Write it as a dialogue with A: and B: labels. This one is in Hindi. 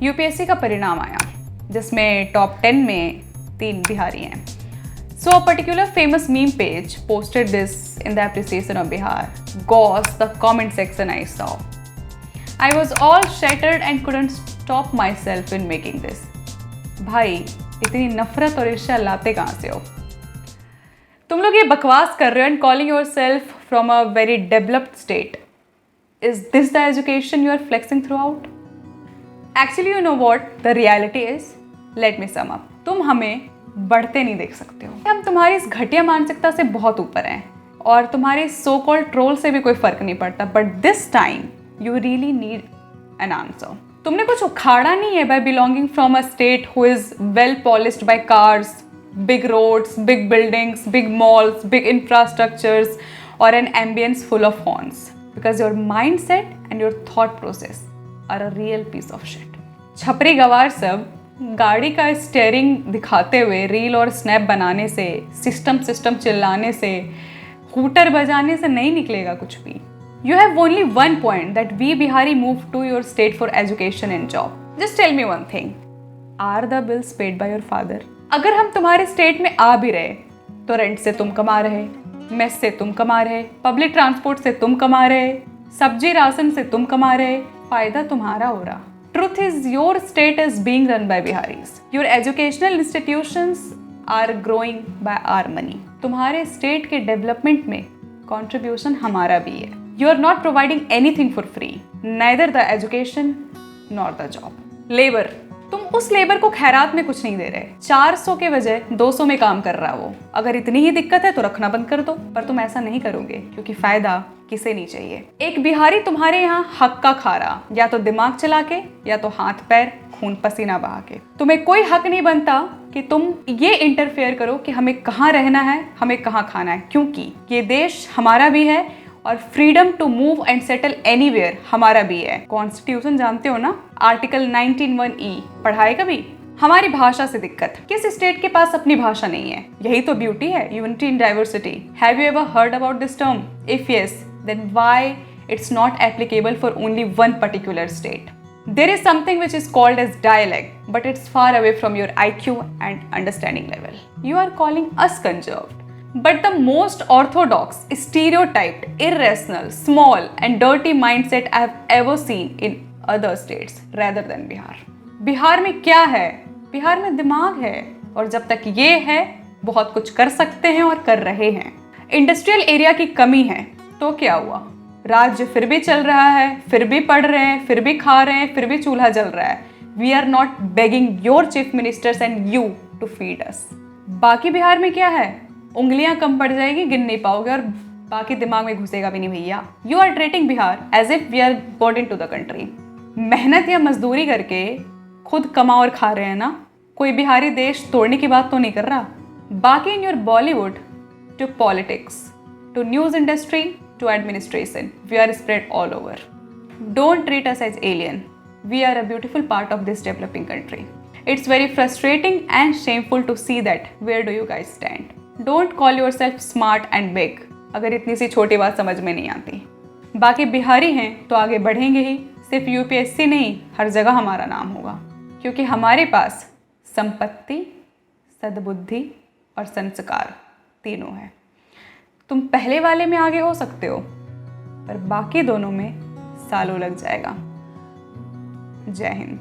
A: यूपीएससी का परिणाम आया जिसमें टॉप 10 में 3 बिहारी हैं. So a particular famous meme page posted this in the appreciation of Bihar. Gosh, the comment section I saw. I was all shattered and couldn't stop myself in making this. भाई इतनी नफरत और ईर्ष्या लाते कहाँ से हो? तुम लोग ये बकवास कर रहे हो and calling yourself from a very developed state. Is this the education you are flexing throughout? Actually, you know what the reality is? Let me sum up. तुम हमें बढ़ते नहीं देख सकते हो. हम तुम्हारी इस घटिया मानसिकता से बहुत ऊपर हैं और तुम्हारे सो कॉल्ड ट्रोल से भी कोई फर्क नहीं पड़ता. But this time you really need an answer. तुमने कुछ उखाड़ा नहीं है by belonging from a state who is well polished by cars, big roads, big buildings, big malls, big infrastructures और an ambience full of horns. Because your mind set and your thought process are a real piece of shit. छपरी गवार सब गाड़ी का स्टीयरिंग दिखाते हुए रील और स्नैप बनाने से, सिस्टम चिल्लाने से, हूटर बजाने से नहीं निकलेगा कुछ भी. You have only one point that we Bihari move to your state for education and job. Just tell me one thing, are the bills paid by your father? अगर हम तुम्हारे स्टेट में आ भी रहे तो रेंट से तुम कमा रहे, मेस से तुम कमा रहे, पब्लिक ट्रांसपोर्ट से तुम कमा रहे, सब्जी राशन से तुम कमा रहे, फायदा तुम्हारा हो रहा. Truth is, your state is being run by Biharis. Your educational institutions are growing by our money. तुम्हारे स्टेट के डेवलपमेंट में कंट्रीब्यूशन हमारा भी है. You are not providing anything for free, neither the education nor the job. Labour, तुम उस लेबर को खैरात में कुछ नहीं दे रहे. 400 के बजाय 200 में काम कर रहा वो. अगर इतनी ही दिक्कत है तो रखना बंद कर दो. पर तुम ऐसा नहीं करोगे क्योंकि फायदा किसे नहीं चाहिए. एक बिहारी तुम्हारे यहाँ हक का खा रहा, या तो दिमाग चला के या तो हाथ पैर खून पसीना बहा के. तुम्हें कोई हक नहीं बनता कि तुम ये इंटरफेयर करो कि हमें कहाँ रहना है, हमें कहाँ खाना है, क्योंकि ये देश हमारा भी है और freedom to move and settle anywhere हमारा भी है. कॉन्स्टिट्यूशन जानते हो ना, आर्टिकल 19(1)(e) पढ़ा है कभी? हमारी भाषा से दिक्कत. किस स्टेट के पास अपनी भाषा नहीं है? यही तो ब्यूटी है, unity in diversity. Have you ever heard about this term? If yes, then why it's not applicable for only one particular state? There is something which is called as dialect, but it's far away from your IQ and understanding level. You are calling us conserved, but the most orthodox, stereotyped, irrational, small and dirty mindset I have ever seen in other states rather than Bihar. Bihar में क्या है? बिहार में दिमाग है और जब तक ये है बहुत कुछ कर सकते हैं और कर रहे हैं. इंडस्ट्रियल एरिया की कमी है तो क्या हुआ? राज्य फिर भी चल रहा है, फिर भी पढ़ रहे हैं, फिर भी खा रहे हैं, फिर भी चूल्हा जल रहा है. We are not begging your chief ministers and you to feed us. बाकी बिहार में क्या है? उंगलियां कम पड़ जाएगी, गिन नहीं पाओगे और बाकी दिमाग में घुसेगा भी नहीं भैया. You are treating Bihar as if we are born into the country. मेहनत या मजदूरी करके खुद कमा और खा रहे हैं ना. कोई बिहारी देश तोड़ने की बात तो नहीं कर रहा. बाकी in your Bollywood to politics to news industry to administration, we are spread all over. Don't treat us as alien. We are a beautiful part of this developing country. It's very frustrating and shameful to see that. Where do you guys stand? Don't call yourself smart and big अगर इतनी सी छोटी बात समझ में नहीं आती. बाकी बिहारी हैं तो आगे बढ़ेंगे ही. सिर्फ यूपीएससी नहीं, हर जगह हमारा नाम होगा क्योंकि हमारे पास संपत्ति, सद्बुद्धि और संस्कार तीनों है. तुम पहले वाले में आगे हो सकते हो पर बाकी दोनों में सालों लग जाएगा. जय हिंद.